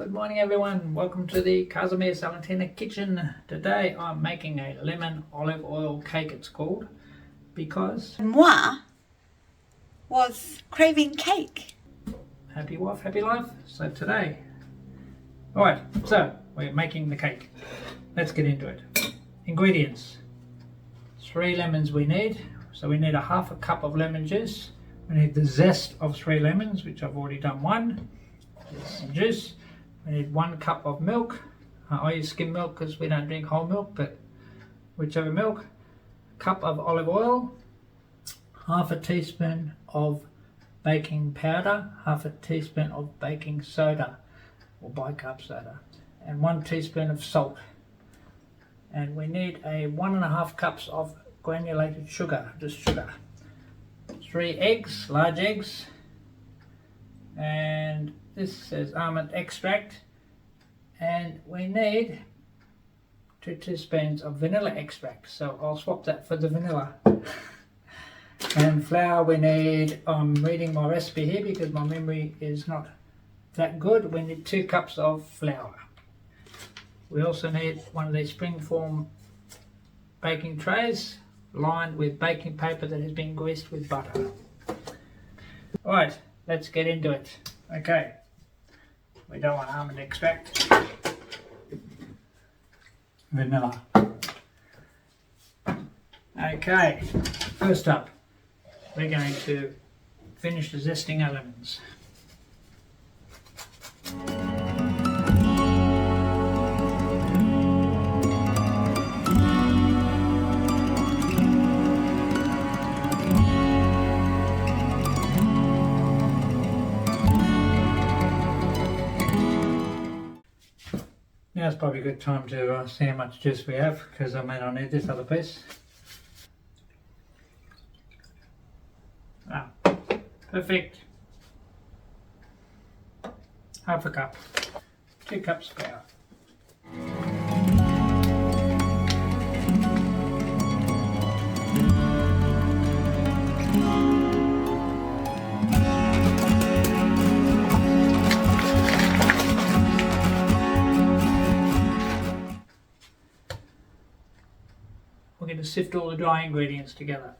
Good morning everyone, welcome to the Casa Salentina kitchen. Today I'm making a lemon olive oil cake, it's called, because Moi was craving cake. happy wife, happy life. So today, alright, so we're making the cake. Let's get into it. Ingredients: 3 lemons we need. So we need a half a cup of lemon juice. We need the zest of 3 lemons, which I've already done 1. There's some juice. We need 1 cup of milk. I use skim milk because we don't drink whole milk, but whichever milk. A cup of olive oil. Half a teaspoon of baking powder. Half a teaspoon of baking soda or bicarb soda. And 1 teaspoon of salt. And we need a 1.5 cups of granulated sugar, just sugar. 3 eggs, large eggs. And this says almond extract, and we need 2 teaspoons of vanilla extract, so I'll swap that for the vanilla. And flour we need, I'm reading my recipe here because my memory is not that good, we need 2 cups of flour. We also need one of these springform baking trays lined with baking paper that has been greased with butter. Alright, let's get into it. Okay. We don't want almond extract. Vanilla. Okay, first up, we're going to finish the zesting our lemons. Now's probably a good time to see how much juice we have, because I may not need this other piece. Ah, perfect. Half a cup. 2 cups of flour. We're going to sift all the dry ingredients together.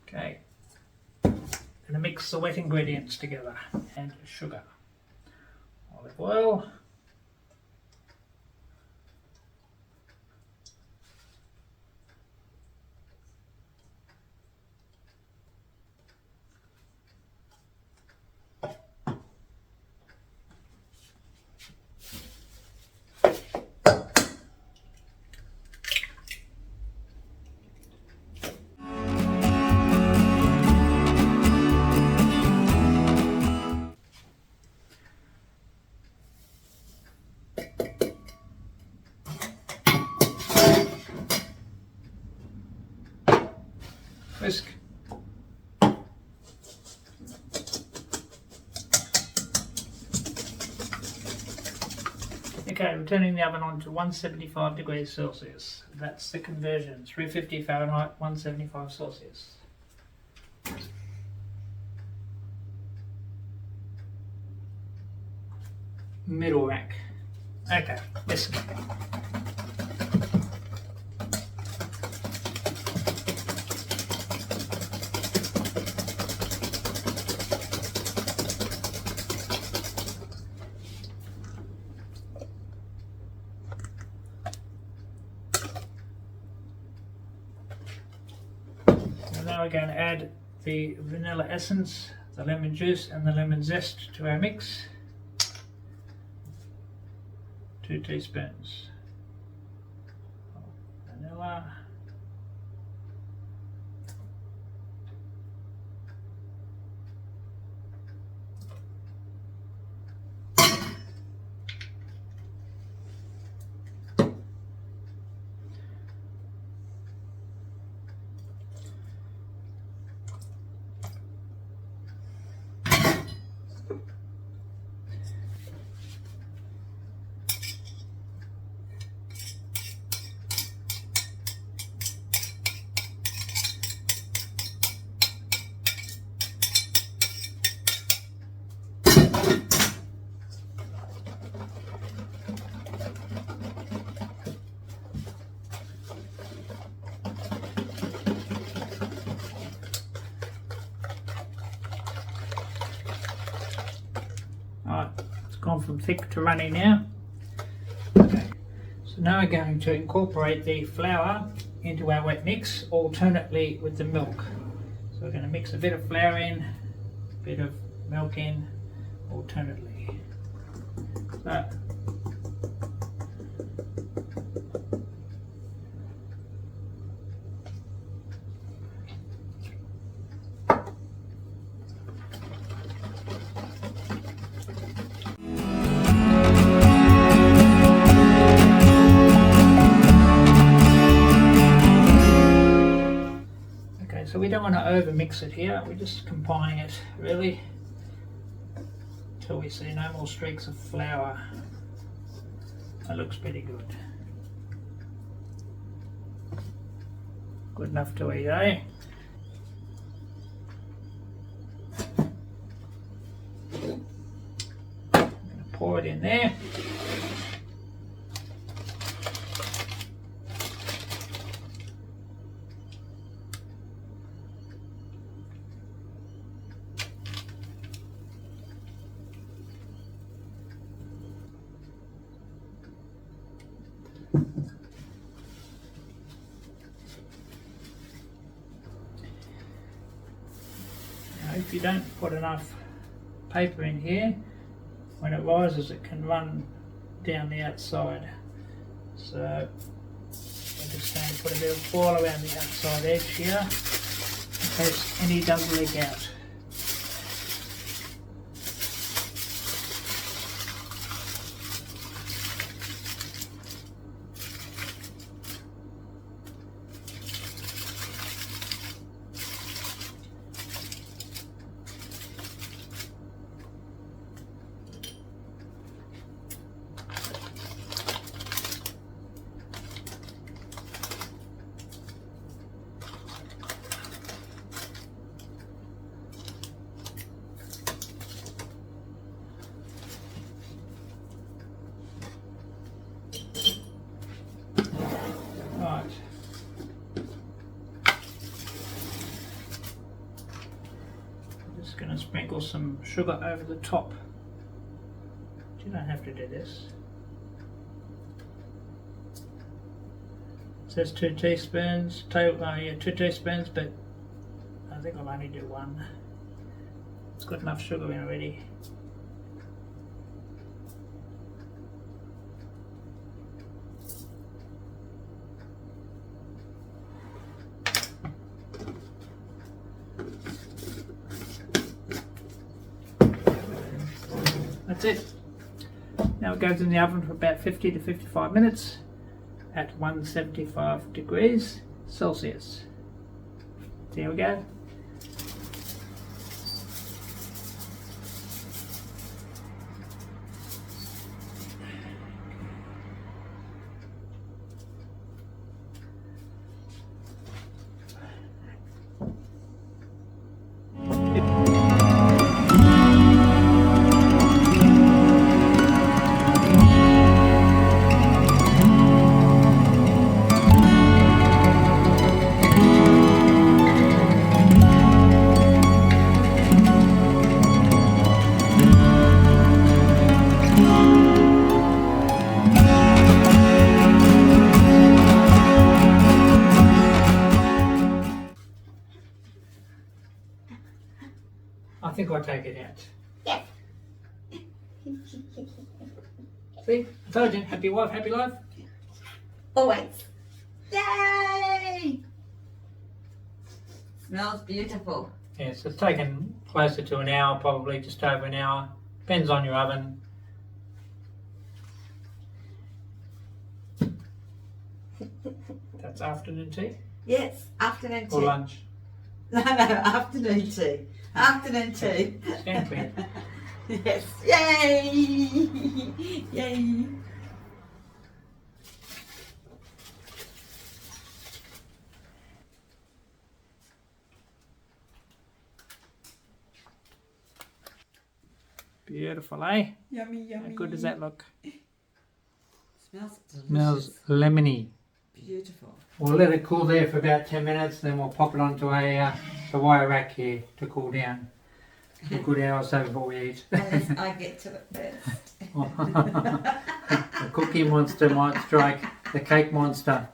Okay, going to mix the wet ingredients together and sugar, olive oil, whisk. Okay, we're turning the oven on to 175 degrees Celsius. That's the conversion, 350 Fahrenheit, 175 Celsius. Middle rack. Okay, whisk. Now we're going to add the vanilla essence, the lemon juice and the lemon zest to our mix. 2 teaspoons of vanilla. Alright, it's gone from thick to runny now. Okay, so now we're going to incorporate the flour into our wet mix alternately with the milk. So we're going to mix a bit of flour in, a bit of milk in alternately. So, so we don't want to over mix it here, we're just combining it really until we see no more streaks of flour. That looks pretty good. Good enough to eat, eh? I'm going to pour it in there. If you don't put enough paper in here, when it rises it can run down the outside. So we're just going to put a bit of foil around the outside edge here in case any does leak out. Going to sprinkle some sugar over the top. You don't have to do this. It says 2 teaspoons, 2 teaspoons, but I think I'll only do 1. It's got enough sugar in already. That's it. Now it goes in the oven for about 50 to 55 minutes at 175 degrees Celsius. There we go. I think I'll take it out. Yeah. See? I told you, happy wife, happy life. Always. Yay! Smells beautiful. Yes, it's taken closer to an hour, probably just over an hour. Depends on your oven. That's afternoon tea? Yes, afternoon tea. Or lunch? No, afternoon tea. Afternoon tea. Stand clear. Yes. Yay! Yay! Beautiful, eh? Yummy, yummy. How good does that look? Smells delicious. Smells lemony. Beautiful. We'll let it cool there for about 10 minutes, then we'll pop it onto the wire rack here to cool down. a good hour or so before we eat. Unless I get to it first. The cookie monster might strike the cake monster.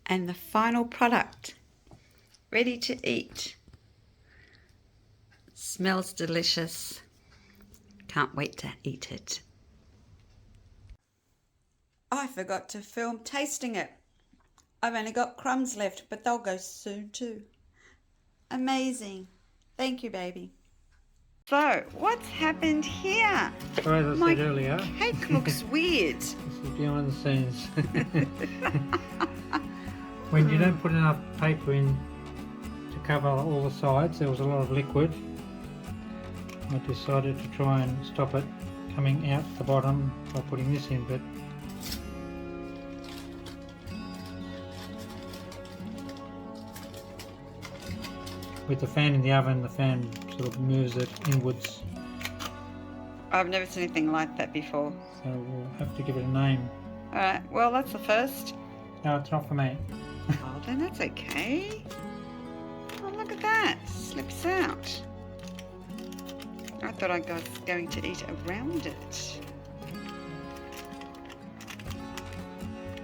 And the final product, ready to eat. Smells delicious. Can't wait to eat it. I forgot to film tasting it. I've only got crumbs left, but they'll go soon too. Amazing. Thank you, baby. So, what's happened here? So as I My said earlier, cake looks weird. this is behind the scenes. When you don't put enough paper in to cover all the sides, there was a lot of liquid. I decided to try and stop it coming out the bottom by putting this in, but with the fan in the oven, the fan sort of moves it inwards, I've never seen anything like that before. so we'll have to give it a name. Alright, well that's the first. No, it's not for me. Oh, then that's okay. Oh, look at that. Slips out. I thought I was going to eat around it.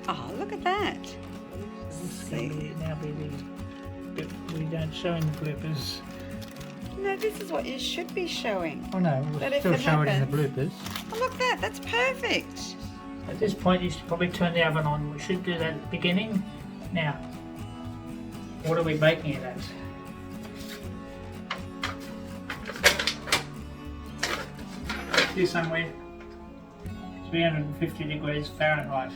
Oh, look at that. This can now be the bit we don't show in the bloopers. No, this is what you should be showing. Oh no, But we'll if still it show it in the happens- bloopers. Oh, look at that. That's perfect. At this point you should probably turn the oven on. We should do that at the beginning. Now, what are we baking it at? Here somewhere. 350 degrees Fahrenheit.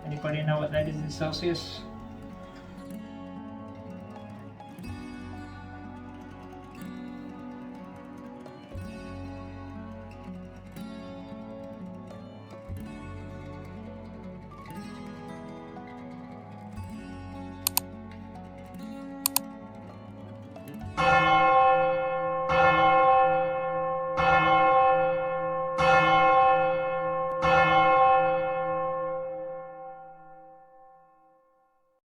Anybody know what that is in Celsius?